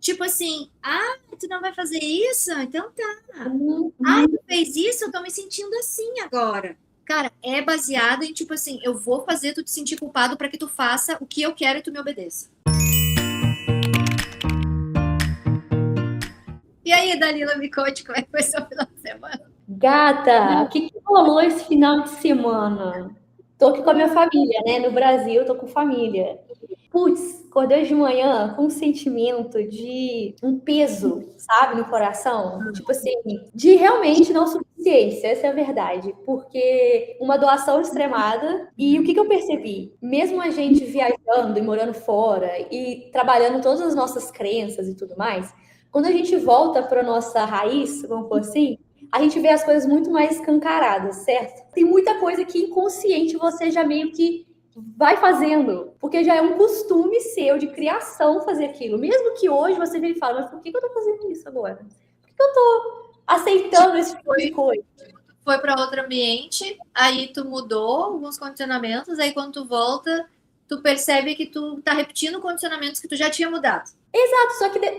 Tipo assim, tu não vai fazer isso? Então tá. Uhum. Tu fez isso? Eu tô me sentindo assim agora. Cara, é baseado em tipo assim, eu vou fazer tu te sentir culpado para que tu faça o que eu quero e tu me obedeça. E aí, Dalila, me conte como é que foi seu final de semana? Gata, o que rolou esse final de semana? Tô aqui com a minha família, né? No Brasil, tô com família. Putz, acordei de manhã com um sentimento de um peso, sabe, no coração. Tipo assim, de realmente não suficiência, essa é a verdade. Porque uma doação extremada. E o que eu percebi? Mesmo a gente viajando e morando fora e trabalhando todas as nossas crenças e tudo mais, quando a gente volta para nossa raiz, vamos por assim, a gente vê as coisas muito mais escancaradas, certo? Tem muita coisa que inconsciente você já meio que vai fazendo, porque já é um costume seu de criação fazer aquilo. Mesmo que hoje você vire e fale, mas por que eu tô fazendo isso agora? Por que eu tô aceitando esse tipo de coisa? Foi para outro ambiente, aí tu mudou alguns condicionamentos, aí quando tu volta, tu percebe que tu tá repetindo condicionamentos que tu já tinha mudado. Exato,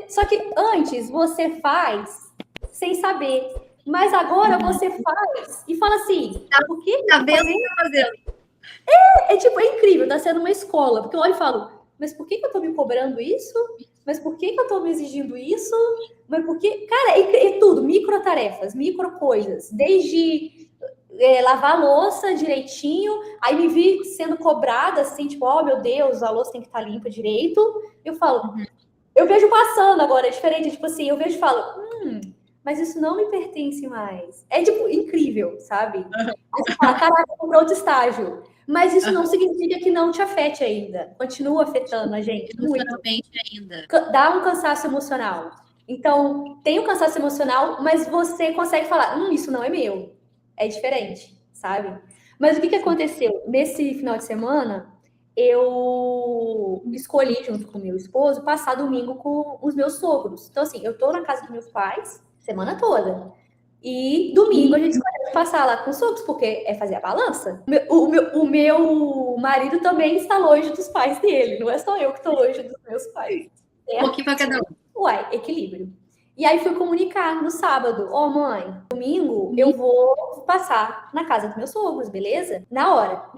só que antes você faz sem saber. Mas agora você faz e fala assim, por que eu Tá tô vendo o fazendo? que tá fazendo? É tipo, é incrível, tá sendo uma escola, porque eu olho e falo, mas por que eu tô me cobrando isso? Mas por que eu tô me exigindo isso? Mas por que. Cara, é tudo, micro tarefas, micro coisas, desde lavar a louça direitinho, aí me vi sendo cobrada assim, tipo, oh meu Deus, a louça tem que estar limpa direito. Eu falo, eu vejo passando agora, é diferente, tipo assim, eu vejo e falo, mas isso não me pertence mais. É tipo incrível, sabe? Aí você fala, caraca, eu tô para outro estágio. Mas isso não significa que não te afete ainda. Continua afetando a gente muito. Emocionalmente ainda. Dá um cansaço emocional. Então, tem o cansaço emocional, mas você consegue falar, isso não é meu. É diferente, sabe? Mas o que aconteceu? Nesse final de semana, eu escolhi, junto com o meu esposo, passar domingo com os meus sogros. Então, assim, eu tô na casa dos meus pais semana toda. E domingo a gente escolheu passar lá com os sogros, porque é fazer a balança. O meu marido também está longe dos pais dele, não é só eu que estou longe dos meus pais. Um pouquinho para cada um. Uai, equilíbrio. E aí fui comunicar no sábado, ó, mãe, domingo eu vou passar na casa dos meus sogros, beleza? Na hora.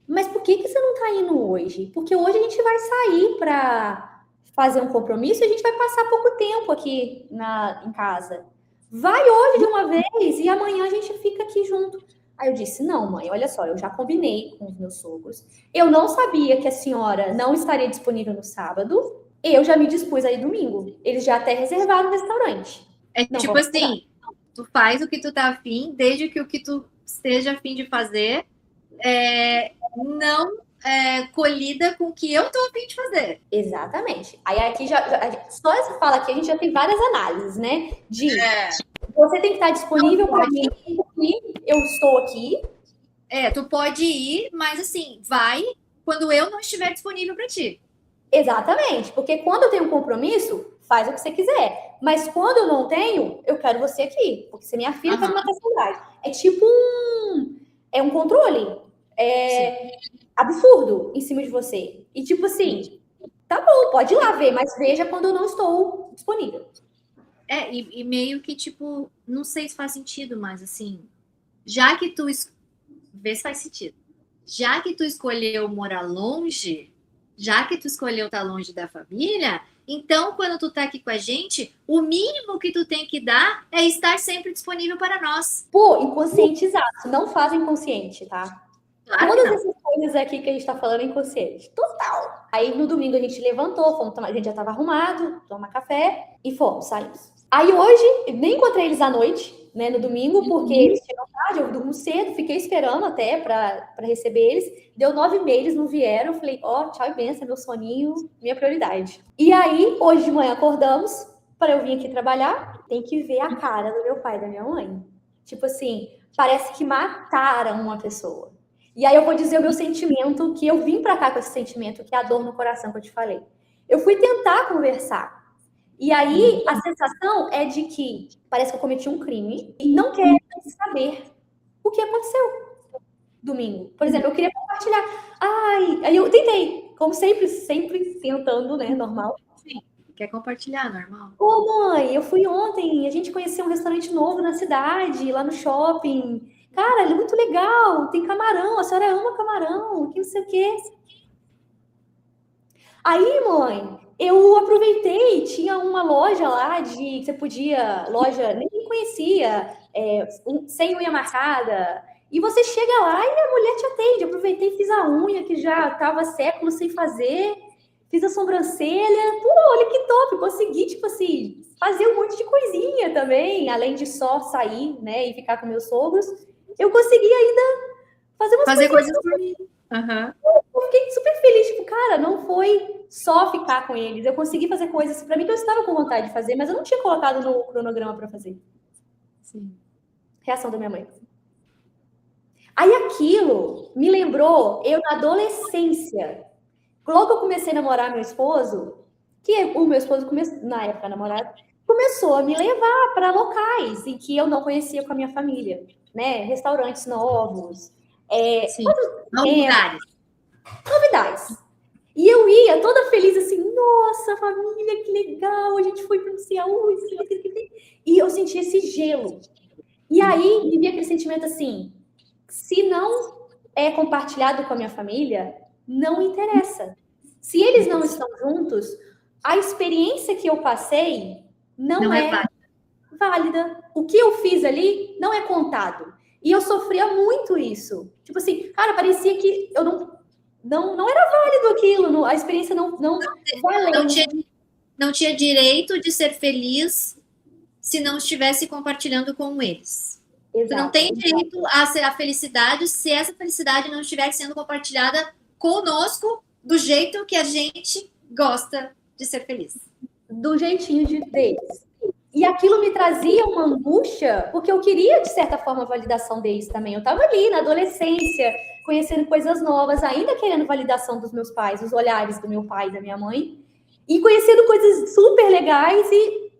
Mas por que você não tá indo hoje? Porque hoje a gente vai sair para fazer um compromisso e a gente vai passar pouco tempo aqui em casa. Vai hoje de uma vez e amanhã a gente fica aqui junto. Aí eu disse: não, mãe, olha só, eu já combinei com os meus sogros. Eu não sabia que a senhora não estaria disponível no sábado. Eu já me dispus aí domingo. Eles já até reservaram o restaurante. É Não tipo vamos mudar. assim, tu faz o que tu tá afim, desde que o que tu esteja afim de fazer não colida com o que eu tô afim de fazer. Exatamente. Aí aqui só essa fala aqui a gente já tem várias análises, né? Você tem que estar disponível para mim porque eu estou aqui. Tu pode ir, mas assim, vai quando eu não estiver disponível para ti. Exatamente, porque quando eu tenho um compromisso, faz o que você quiser. Mas quando eu não tenho, eu quero você aqui, porque você é minha filha, faz uma saudade. É tipo um controle absurdo em cima de você. E tipo assim, tá bom, pode ir lá ver, mas veja quando eu não estou disponível. E meio que, tipo, não sei se faz sentido, mas assim, já que tu. Vê se faz sentido. Já que tu escolheu morar longe, já que tu escolheu estar longe da família, então quando tu tá aqui com a gente, o mínimo que tu tem que dar é estar sempre disponível para nós. Pô, inconsciente exato, não faz inconsciente, tá? Claro que Todas não. essas coisas aqui que a gente tá falando é inconsciente. Total. Aí no domingo a gente levantou, fomos tomar, a gente já tava arrumado, tomar café e fomos, saímos. Aí hoje, nem encontrei eles à noite, né, no domingo, porque eles chegam tarde, eu durmo cedo, fiquei esperando até para receber eles. Deu 9h30, eles não vieram. Eu falei, ó, tchau e benção, meu soninho, minha prioridade. E aí, hoje de manhã acordamos, para eu vir aqui trabalhar, tem que ver a cara do meu pai e da minha mãe. Tipo assim, parece que mataram uma pessoa. E aí eu vou dizer o meu sentimento, que eu vim para cá com esse sentimento, que é a dor no coração que eu te falei. Eu fui tentar conversar. E aí a sensação é de que parece que eu cometi um crime e não quero saber o que aconteceu domingo. Por exemplo, eu queria compartilhar. Ai, aí eu tentei, como sempre tentando, né, normal. Sim. quer compartilhar, normal. Ô, mãe, eu fui ontem, a gente conheceu um restaurante novo na cidade, lá no shopping. Cara, ele é muito legal, tem camarão, a senhora ama camarão, que não sei o quê. Aí, mãe, eu aproveitei, tinha uma loja lá que você podia, loja, nem conhecia, sem unha marcada. E você chega lá e a mulher te atende. Aproveitei e fiz a unha, que já estava séculos sem fazer, fiz a sobrancelha. Pô, olha que top, consegui, tipo assim, fazer um monte de coisinha também, além de só sair, né, e ficar com meus sogros. Eu consegui ainda fazer coisas por mim. Uhum. Eu fiquei super feliz, tipo, cara, não foi só ficar com eles. Eu consegui fazer coisas para mim que eu estava com vontade de fazer, mas eu não tinha colocado no cronograma para fazer. Sim. Reação da minha mãe. Aí aquilo me lembrou eu na adolescência. Logo que eu comecei a namorar meu esposo, que o meu esposo começou, na época namorado, começou a me levar para locais em que eu não conhecia com a minha família, né? Restaurantes novos, Sim. Lugares. Novidades. E eu ia toda feliz assim, nossa, família, que legal, a gente foi para não sei aonde, e eu senti esse gelo. E aí me veio aquele sentimento assim, se não é compartilhado com a minha família, não interessa. Se eles não estão juntos, a experiência que eu passei não é válida. O que eu fiz ali não é contado. E eu sofria muito isso. Tipo assim, cara, parecia que eu não era válido aquilo, a experiência não valeu. Não tinha direito de ser feliz se não estivesse compartilhando com eles. Exato, tu não tem direito a ser a felicidade se essa felicidade não estiver sendo compartilhada conosco do jeito que a gente gosta de ser feliz. Do jeitinho deles. E aquilo me trazia uma angústia, porque eu queria, de certa forma, a validação deles também. Eu estava ali na adolescência, conhecendo coisas novas, ainda querendo validação dos meus pais, os olhares do meu pai e da minha mãe, e conhecendo coisas super legais e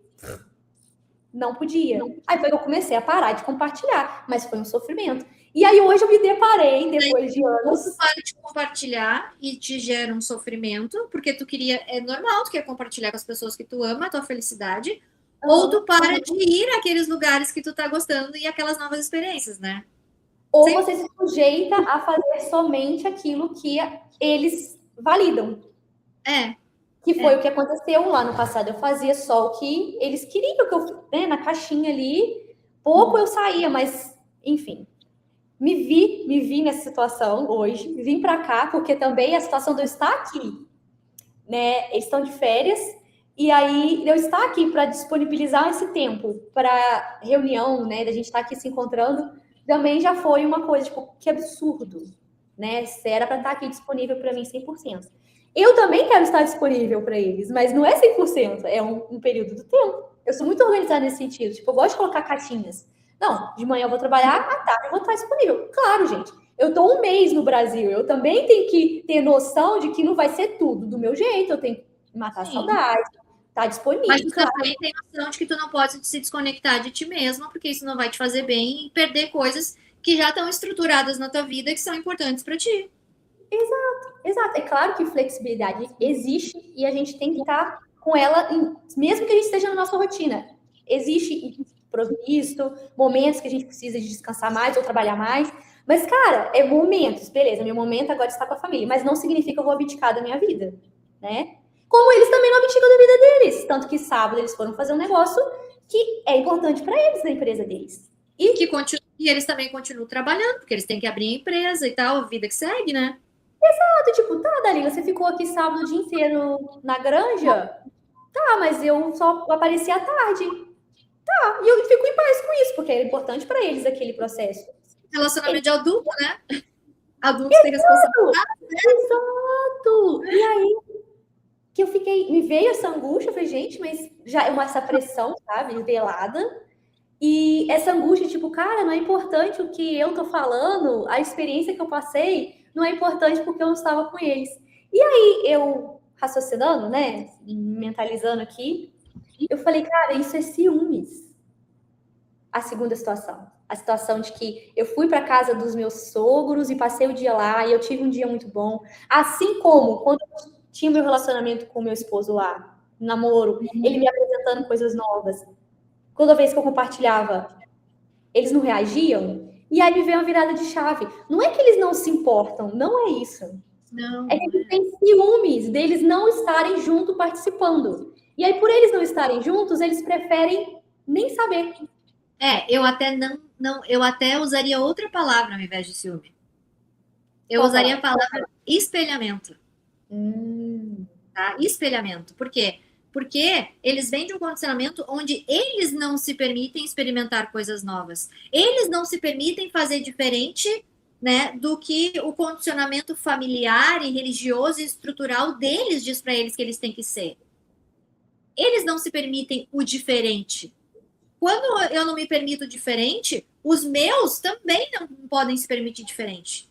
não podia. Aí foi que eu comecei a parar de compartilhar, mas foi um sofrimento. E aí hoje eu me deparei, depois de anos... Tu para de compartilhar e te gera um sofrimento, porque tu queria... É normal, tu quer compartilhar com as pessoas que tu ama, a tua felicidade, ou tu para de ir àqueles lugares que tu tá gostando e aquelas novas experiências, né? Ou você se sujeita a fazer somente aquilo que eles validam. Que foi o que aconteceu lá no passado. Eu fazia só o que eles queriam, que eu, né, na caixinha ali, pouco eu saía, mas, enfim. Me vi nessa situação hoje, vim para cá, porque também a situação de eu estar aqui, né, eles estão de férias, e aí eu estar aqui para disponibilizar esse tempo para reunião, né, da gente estar aqui se encontrando, também já foi uma coisa, tipo, que absurdo, né, era para estar aqui disponível para mim 100%. Eu também quero estar disponível para eles, mas não é 100%, é um período do tempo. Eu sou muito organizada nesse sentido, tipo, eu gosto de colocar caixinhas. Não, de manhã eu vou trabalhar, à tarde eu vou estar disponível. Claro, gente, eu estou um mês no Brasil, eu também tenho que ter noção de que não vai ser tudo do meu jeito, eu tenho que matar a saudade, estar disponível. Mas tu também tem noção de que tu não pode se desconectar de ti mesma, porque isso não vai te fazer bem e perder coisas que já estão estruturadas na tua vida que são importantes para ti. Exato. É claro que flexibilidade existe e a gente tem que estar com ela, mesmo que a gente esteja na nossa rotina. Existe imprevisto, momentos que a gente precisa de descansar mais ou trabalhar mais. Mas, cara, é momentos, beleza, meu momento agora está com a família, mas não significa que eu vou abdicar da minha vida, né? Como eles também não abdicam da vida deles. Tanto que sábado eles foram fazer um negócio que é importante para eles, da empresa deles. E eles também continuam trabalhando, porque eles têm que abrir a empresa e tal, a vida que segue, né? Exato, tipo, tá, Dalila, você ficou aqui sábado o dia inteiro na granja? Tá, mas eu só apareci à tarde. Tá, e eu fico em paz com isso, porque é importante para eles aquele processo. Relacionamento de adulto, né? Adultos têm responsabilidade. Exato! E aí, que eu fiquei, me veio essa angústia, eu falei, gente, mas já é essa pressão, sabe, velada. E essa angústia, tipo, cara, não é importante o que eu tô falando, a experiência que eu passei não é importante porque eu não estava com eles. E aí, eu raciocinando, né, mentalizando aqui, eu falei, cara, isso é ciúmes. A segunda situação. A situação de que eu fui para casa dos meus sogros e passei o dia lá e eu tive um dia muito bom. Assim como quando eu tinha meu relacionamento com meu esposo lá, namoro, ele me apresentando coisas novas. Toda vez que eu compartilhava, eles não reagiam. E aí me veio uma virada de chave. Não é que eles não se importam, não é isso. Não, É que eles têm ciúmes deles não estarem junto participando. E aí, por eles não estarem juntos, eles preferem nem saber. eu até eu até usaria outra palavra ao invés de ciúme. Eu Qual usaria a palavra espelhamento. Hum. Tá? Espelhamento. Por quê? Porque eles vêm de um condicionamento onde eles não se permitem experimentar coisas novas. Eles não se permitem fazer diferente, né, do que o condicionamento familiar e religioso e estrutural deles diz para eles que eles têm que ser. Eles não se permitem o diferente. Quando eu não me permito diferente, os meus também não podem se permitir diferente.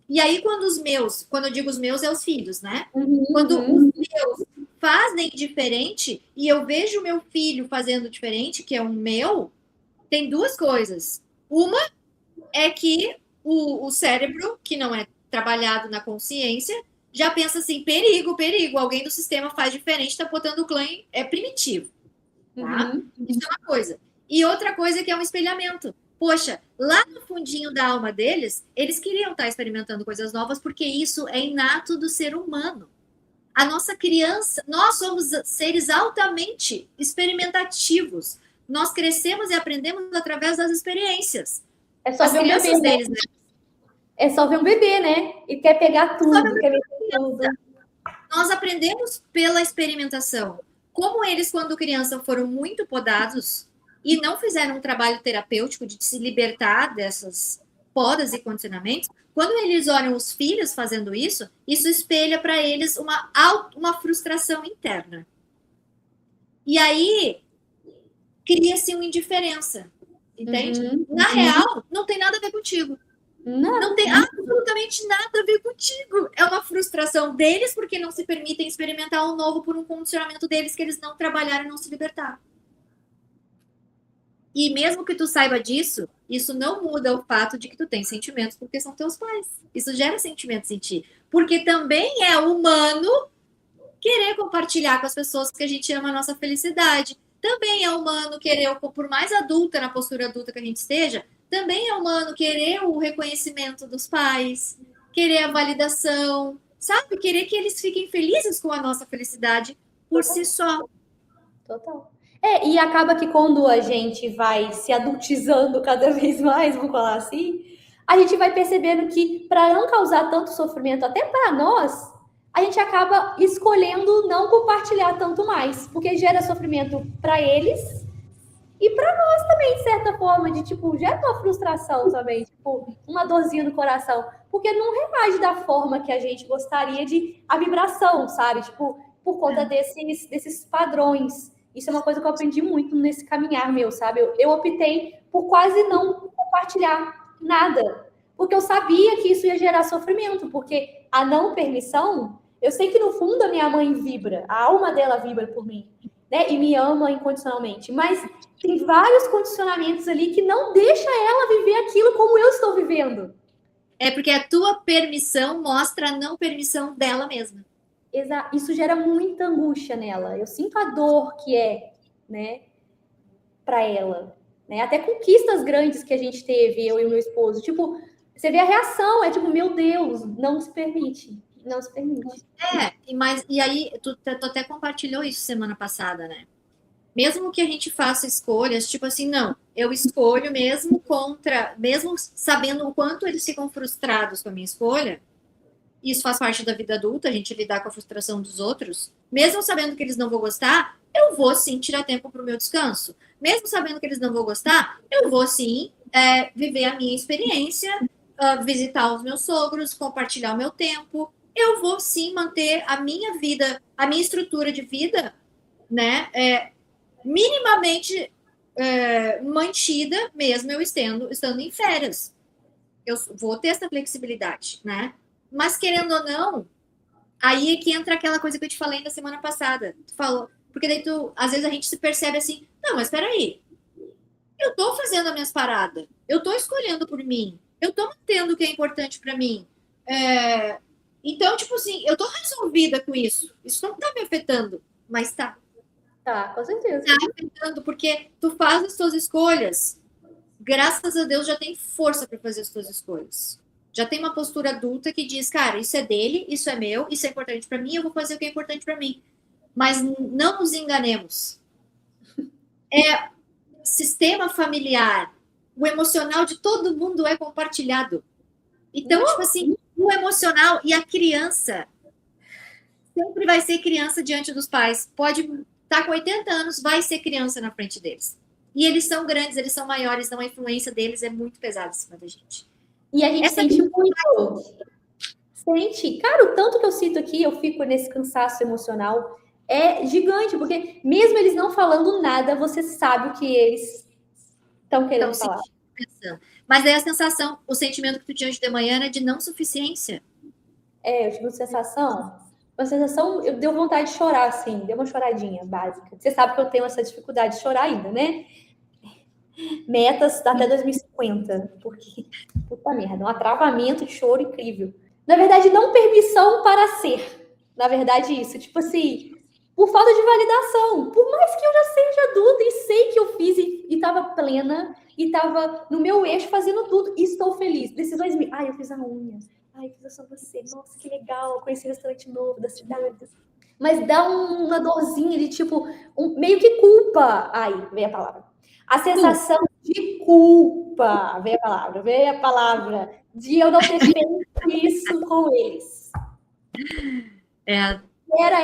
E aí, quando eu digo os meus, é os filhos, né? Quando os meus fazem diferente e eu vejo o meu filho fazendo diferente, que é o meu, tem duas coisas. Uma é que o cérebro, que não é trabalhado na consciência, já pensa assim, perigo, perigo, alguém do sistema faz diferente, tá botando o clã, é primitivo. Tá? Isso é uma coisa. E outra coisa que é um espelhamento. Poxa, lá no fundinho da alma deles, eles queriam estar experimentando coisas novas, porque isso é inato do ser humano. A nossa criança, nós somos seres altamente experimentativos. Nós crescemos e aprendemos através das experiências. É só As ver um crianças bebê, deles, né? né? É só ver um bebê, né? E quer pegar tudo, quer ver tudo. Nós aprendemos pela experimentação. Como eles, quando criança, foram muito podados e não fizeram um trabalho terapêutico de se libertar dessas podas e condicionamentos, quando eles olham os filhos fazendo isso espelha para eles uma frustração interna. E aí cria-se uma indiferença, entende? Na real, não tem nada a ver contigo. Não tem absolutamente nada a ver contigo. É uma frustração deles porque não se permitem experimentar o novo por um condicionamento deles que eles não trabalharam e não se libertaram. E mesmo que tu saiba disso, isso não muda o fato de que tu tem sentimentos porque são teus pais. Isso gera sentimentos em ti. Porque também é humano querer compartilhar com as pessoas que a gente ama a nossa felicidade. Também é humano querer, por mais adulta, na postura adulta que a gente esteja, também é humano querer o reconhecimento dos pais, querer a validação, sabe? Querer que eles fiquem felizes com a nossa felicidade por si só. Total. E acaba que quando a gente vai se adultizando cada vez mais, vamos falar assim, a gente vai percebendo que para não causar tanto sofrimento até para nós, a gente acaba escolhendo não compartilhar tanto mais, porque gera sofrimento para eles e para nós também, de certa forma, de tipo, gera uma frustração também, tipo, uma dorzinha no coração, porque não reage da forma que a gente gostaria de a vibração, sabe? Tipo, por conta desses padrões. Isso é uma coisa que eu aprendi muito nesse caminhar meu, sabe? Eu optei por quase não compartilhar nada, porque eu sabia que isso ia gerar sofrimento, porque a não permissão, eu sei que no fundo a minha mãe vibra, a alma dela vibra por mim, né? E me ama incondicionalmente, mas tem vários condicionamentos ali que não deixa ela viver aquilo como eu estou vivendo. É porque a tua permissão mostra a não permissão dela mesma. Isso gera muita angústia nela. Eu sinto a dor que é, né, para ela, né? Até conquistas grandes que a gente teve, eu e o meu esposo. Tipo, você vê a reação, é tipo, meu Deus, não se permite. Não se permite. E aí, tu até compartilhou isso semana passada, né? Mesmo que a gente faça escolhas, tipo assim, não, eu escolho mesmo sabendo o quanto eles ficam frustrados com a minha escolha, isso faz parte da vida adulta, a gente lidar com a frustração dos outros, mesmo sabendo que eles não vão gostar, eu vou sim tirar tempo para o meu descanso. Mesmo sabendo que eles não vão gostar, eu vou sim viver a minha experiência, visitar os meus sogros, compartilhar o meu tempo. Eu vou sim manter a minha vida, a minha estrutura de vida, né, minimamente mantida, mesmo eu estando em férias. Eu vou ter essa flexibilidade, né? Mas, querendo ou não, aí é que entra aquela coisa que eu te falei na semana passada. Tu falou, porque daí às vezes a gente se percebe assim, não, mas peraí, eu tô fazendo as minhas paradas, eu tô escolhendo por mim, eu tô mantendo o que é importante para mim. Então, tipo assim, eu tô resolvida com isso não tá me afetando, mas tá. Tá, com certeza. Tá afetando, porque tu faz as tuas escolhas. Graças a Deus já tem força para fazer as tuas escolhas. Já tem uma postura adulta que diz, cara, isso é dele, isso é meu, isso é importante para mim, eu vou fazer o que é importante para mim. Mas não nos enganemos. Sistema familiar, o emocional de todo mundo é compartilhado. Então, tipo assim, o emocional e a criança sempre vai ser criança diante dos pais. Pode estar com 80 anos, vai ser criança na frente deles. E eles são grandes, eles são maiores, então a influência deles é muito pesada em cima da gente. E a gente sente muito. Sente. Cara, o tanto que eu sinto aqui, eu fico nesse cansaço emocional, é gigante, porque mesmo eles não falando nada, você sabe o que eles estão querendo falar. Pensando. Mas aí a sensação, o sentimento que tu tinha hoje de manhã era de não suficiência. Eu tive uma sensação, eu deu vontade de chorar, assim, deu uma choradinha básica. Você sabe que eu tenho essa dificuldade de chorar ainda, né? Metas até 2050, porque, puta merda, um atravamento de choro incrível. Na verdade, não permissão para ser. Na verdade, isso, tipo assim, por falta de validação. Por mais que eu já seja adulta e sei que eu fiz e tava plena, e tava no meu eixo fazendo tudo, e estou feliz. Decisões minhas. Eu fiz a unha. Eu fiz a sobrancelha. Nossa, que legal, conheci um restaurante novo da cidade. Mas dá uma dorzinha de tipo, meio que culpa. Veio a palavra. A sensação de culpa. Veio a palavra. De eu não ter feito isso com eles. Era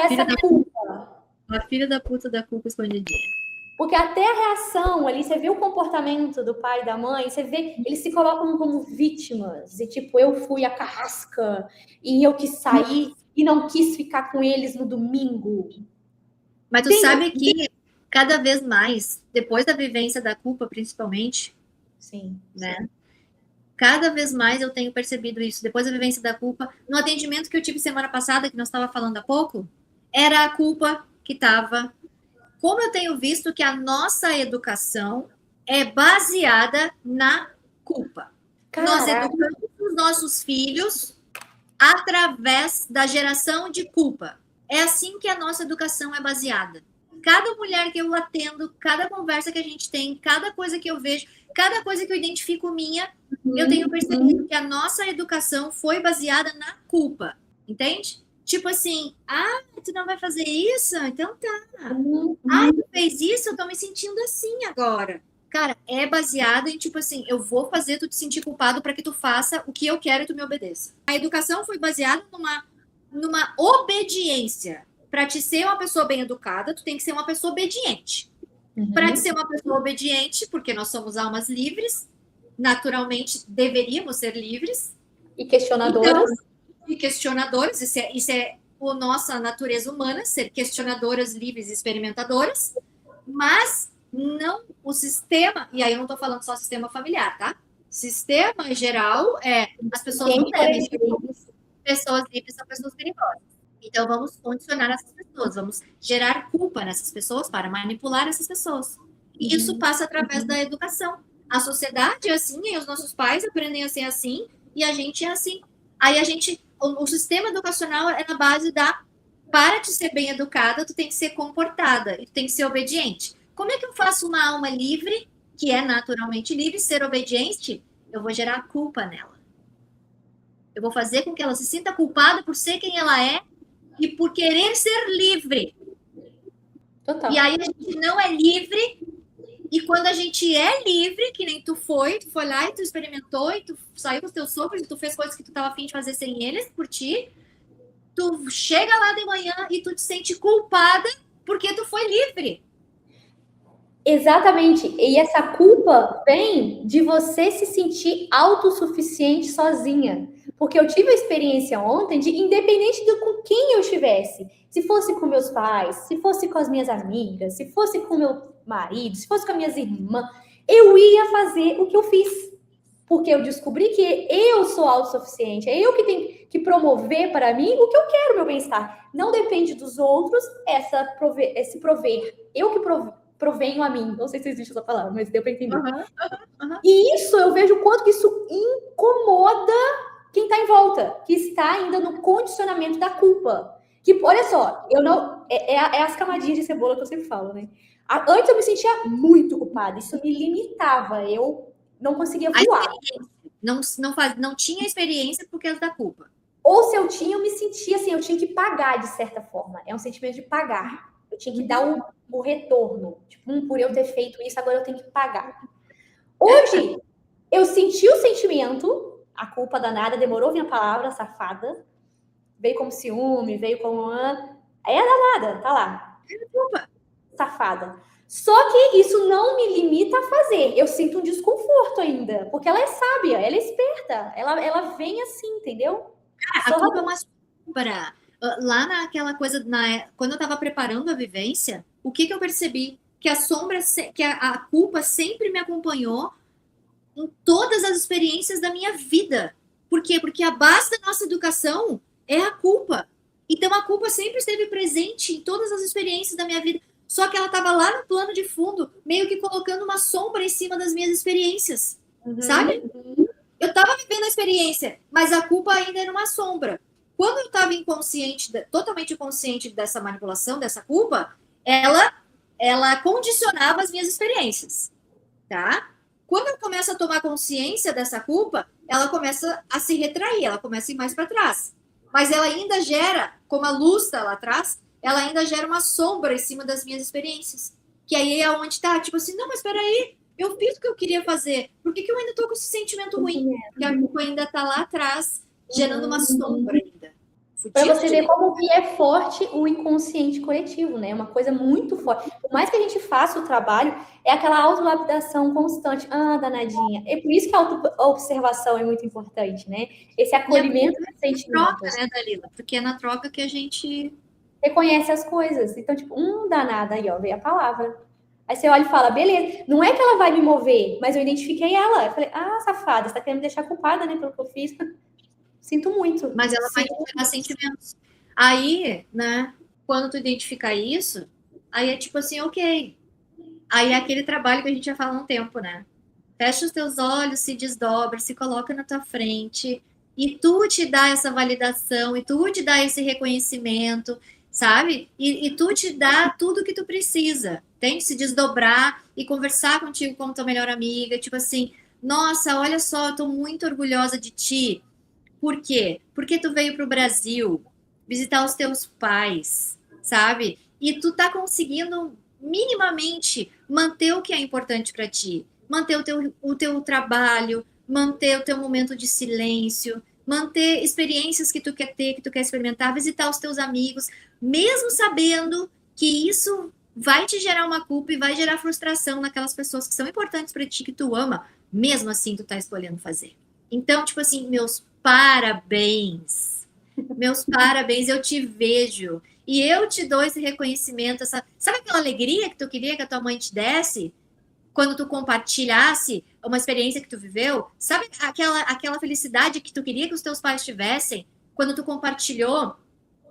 essa culpa. A filha da puta da culpa escondidinha. Porque até a reação ali, você vê o comportamento do pai e da mãe, você vê, eles se colocam como vítimas. E tipo, eu fui a carrasca e eu quis sair e não quis ficar com eles no domingo. Mas tu sabe que cada vez mais, depois da vivência da culpa, principalmente, sim, né? Cada vez mais eu tenho percebido isso. Depois da vivência da culpa, no atendimento que eu tive semana passada, que nós estava falando há pouco, era a culpa que estava. Como eu tenho visto que a nossa educação é baseada na culpa. Caraca. Nós educamos os nossos filhos através da geração de culpa. É assim que a nossa educação é baseada. Cada mulher que eu atendo, cada conversa que a gente tem, cada coisa que eu vejo, cada coisa que eu identifico minha, eu tenho percebido que a nossa educação foi baseada na culpa. Entende? Tipo assim, tu não vai fazer isso? Então tá. Tu fez isso? Eu tô me sentindo assim agora. Cara, é baseado em tipo assim, eu vou fazer tu te sentir culpado para que tu faça o que eu quero e tu me obedeça. A educação foi baseada numa obediência. Para te ser uma pessoa bem educada, tu tem que ser uma pessoa obediente. Para te ser uma pessoa obediente, porque nós somos almas livres, naturalmente deveríamos ser livres. E questionadoras. E questionadoras, isso é a nossa natureza humana, ser questionadoras, livres e experimentadoras, mas não o sistema, e aí eu não estou falando só sistema familiar, tá? Sistema geral as pessoas não devem ser livres, pessoas livres são pessoas perigosas. Então vamos condicionar essas pessoas, vamos gerar culpa nessas pessoas para manipular essas pessoas. E isso passa através da educação. A sociedade é assim, e os nossos pais aprendem a ser assim, e a gente é assim. Aí o sistema educacional é na base para te ser bem educada, tu tem que ser comportada, tu tem que ser obediente. Como é que eu faço uma alma livre, que é naturalmente livre, ser obediente? Eu vou gerar culpa nela. Eu vou fazer com que ela se sinta culpada por ser quem ela é e por querer ser livre. Total. E aí a gente não é livre, e quando a gente é livre, que nem tu foi lá e tu experimentou, e tu saiu com os teus sogros, e tu fez coisas que tu estava afim de fazer sem eles, por ti, tu chega lá de manhã e tu te sente culpada porque tu foi livre. Exatamente. E essa culpa vem de você se sentir autossuficiente sozinha. Porque eu tive a experiência ontem de, independente de com quem eu estivesse, se fosse com meus pais, se fosse com as minhas amigas, se fosse com meu marido, se fosse com as minhas irmãs, eu ia fazer o que eu fiz. Porque eu descobri que eu sou autossuficiente, é eu que tenho que promover para mim o que eu quero, meu bem-estar. Não depende dos outros esse prover. Eu que provenho a mim. Não sei se existe essa palavra, mas deu para entender. E isso, eu vejo o quanto que isso incomoda quem está em volta, que está ainda no condicionamento da culpa. Que, olha só, eu não. É as camadinhas de cebola que eu sempre falo, né? Antes eu me sentia muito culpada, isso me limitava, eu não conseguia A voar. experiência. Não tinha experiência por causa da culpa. Ou se eu tinha, eu me sentia assim, eu tinha que pagar de certa forma. É um sentimento de pagar. Eu tinha que dar o retorno. Tipo, por eu ter feito isso, agora eu tenho que pagar. Hoje, eu senti o sentimento, a culpa danada, demorou minha palavra, safada. Veio como ciúme, veio como. Aí é danada, tá lá. Culpa. Safada. Só que isso não me limita a fazer. Eu sinto um desconforto ainda. Porque ela é sábia, ela é esperta. Ela vem assim, entendeu? A culpa é uma sombra. Lá naquela coisa, quando eu estava preparando a vivência, o que eu percebi? Que a sombra, que a culpa sempre me acompanhou em todas as experiências da minha vida. Por quê? Porque a base da nossa educação é a culpa. Então a culpa sempre esteve presente em todas as experiências da minha vida. Só que ela estava lá no plano de fundo, meio que colocando uma sombra em cima das minhas experiências. Sabe? Eu estava vivendo a experiência, mas a culpa ainda era uma sombra. Quando eu estava inconsciente, totalmente inconsciente dessa manipulação, dessa culpa, ela condicionava as minhas experiências, tá? Quando eu começo a tomar consciência dessa culpa, ela começa a se retrair, ela começa a ir mais para trás. Mas ela ainda gera, como a luz está lá atrás, ela ainda gera uma sombra em cima das minhas experiências. Que aí é onde está, tipo assim, não, mas espera aí, eu fiz o que eu queria fazer. Por que eu ainda estou com esse sentimento ruim? Porque a culpa ainda está lá atrás, gerando uma sombra ainda. Para você ver como que é forte o inconsciente coletivo, né? Uma coisa muito forte. Por mais que a gente faça o trabalho, é aquela autolapidação constante. Ah, danadinha. É por isso que a autoobservação é muito importante, né? Esse acolhimento do sentimento. Troca, né, Dalila? Porque é na troca que a gente reconhece as coisas. Então, tipo, danada aí, ó, veio a palavra. Aí você olha e fala, beleza, não é que ela vai me mover, mas eu identifiquei ela. Eu falei, safada, você tá querendo me deixar culpada, né, pelo que eu fiz. Sinto muito. Mas ela vai gerar sentimentos. Aí, né, quando tu identifica isso, aí é tipo assim, ok. Aí é aquele trabalho que a gente já fala há um tempo, né? Fecha os teus olhos, se desdobra, se coloca na tua frente, e tu te dá essa validação, e tu te dá esse reconhecimento, sabe? E tu te dá tudo que tu precisa. Tem que se desdobrar e conversar contigo como tua melhor amiga, tipo assim, nossa, olha só, eu tô muito orgulhosa de ti. Por quê? Porque tu veio pro Brasil visitar os teus pais, sabe? E tu tá conseguindo minimamente manter o que é importante para ti. Manter o teu trabalho, manter o teu momento de silêncio, manter experiências que tu quer ter, que tu quer experimentar, visitar os teus amigos, mesmo sabendo que isso vai te gerar uma culpa e vai gerar frustração naquelas pessoas que são importantes para ti, que tu ama, mesmo assim tu tá escolhendo fazer. Então, tipo assim, meus parabéns. Meus parabéns, eu te vejo. E eu te dou esse reconhecimento, sabe aquela alegria que tu queria que a tua mãe te desse? Quando tu compartilhasse uma experiência que tu viveu? Sabe aquela felicidade que tu queria que os teus pais tivessem? Quando tu compartilhou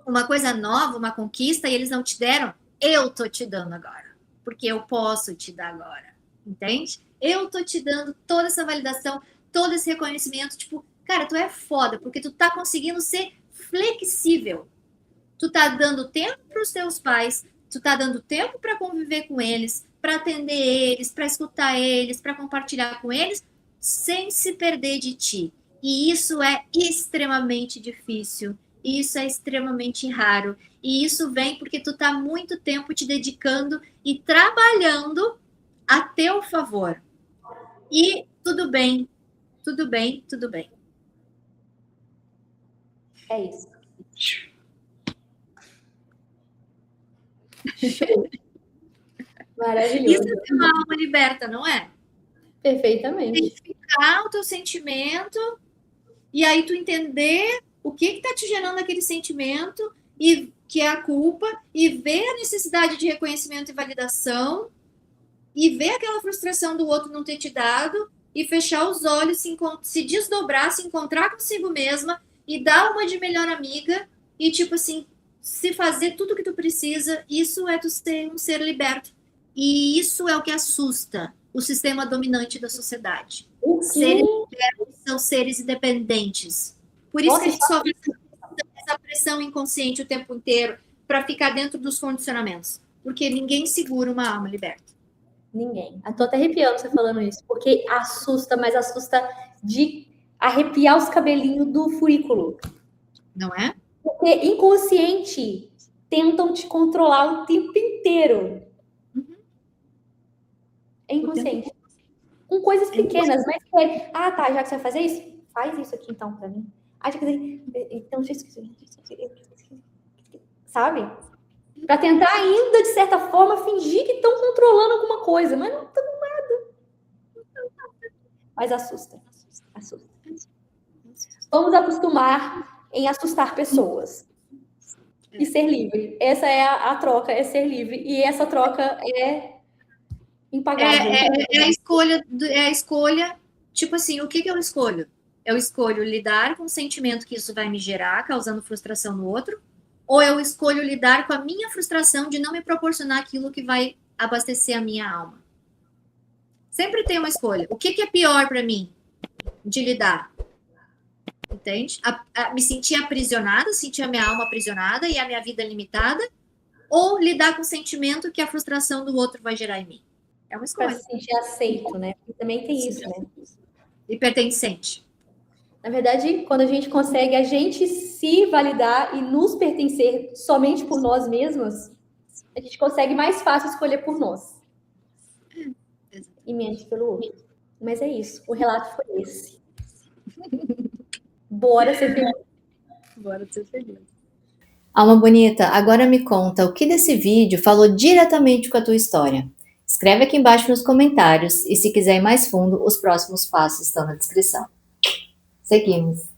uma coisa nova, uma conquista, e eles não te deram? Eu tô te dando agora. Porque eu posso te dar agora. Entende? Eu tô te dando toda essa validação, todo esse reconhecimento. Tipo, cara, tu é foda, porque tu tá conseguindo ser flexível. Tu tá dando tempo para os teus pais, tu tá dando tempo para conviver com eles, para atender eles, para escutar eles, para compartilhar com eles, sem se perder de ti. E isso é extremamente difícil, isso é extremamente raro. E isso vem porque tu tá muito tempo te dedicando e trabalhando a teu favor. E tudo bem, tudo bem, tudo bem. É isso. Show. Maravilhoso. Isso é uma alma liberta, não é? Perfeitamente. Identificar o teu sentimento e aí tu entender o que está te gerando aquele sentimento e que é a culpa e ver a necessidade de reconhecimento e validação e ver aquela frustração do outro não ter te dado e fechar os olhos, se desdobrar, se encontrar consigo mesma e dar uma de melhor amiga e tipo assim, se fazer tudo o que tu precisa, isso é tu ser um ser liberto. E isso é o que assusta o sistema dominante da sociedade. Seres libertos são seres independentes. Por isso que a gente sofre essa pressão inconsciente o tempo inteiro para ficar dentro dos condicionamentos? Porque ninguém segura uma alma liberta. Ninguém. Eu tô até arrepiando você falando isso, porque assusta, mas assusta de arrepiar os cabelinhos do furiculo. Não é? Porque inconsciente tentam te controlar o tempo inteiro. É inconsciente. Com coisas pequenas, mas que ah, tá, já que você vai fazer isso, faz isso aqui então pra mim. Ah, já que então, sabe? Pra tentar ainda, de certa forma, fingir que estão controlando alguma coisa, mas não estão nada. Mas assusta. Assusta. Vamos acostumar em assustar pessoas. E ser livre. Essa é a troca, é ser livre. E essa troca é impagável. É a escolha, tipo assim, o que eu escolho? Eu escolho lidar com o sentimento que isso vai me gerar, causando frustração no outro, ou eu escolho lidar com a minha frustração de não me proporcionar aquilo que vai abastecer a minha alma? Sempre tem uma escolha. O que é pior para mim de lidar? Entende? Me sentir aprisionada, sentir a minha alma aprisionada e a minha vida limitada, ou lidar com o sentimento que a frustração do outro vai gerar em mim? É uma escolha. Para se sentir aceito, né? E também tem isso, né? E pertencente. Na verdade, quando a gente consegue a gente se validar e nos pertencer somente por nós mesmos, a gente consegue mais fácil escolher por nós. E menos pelo outro. Mas é isso. O relato foi esse. Bora ser feliz. Bora ser feliz. Alma bonita, agora me conta o que desse vídeo falou diretamente com a tua história. Escreve aqui embaixo nos comentários e se quiser ir mais fundo, os próximos passos estão na descrição. Seguimos.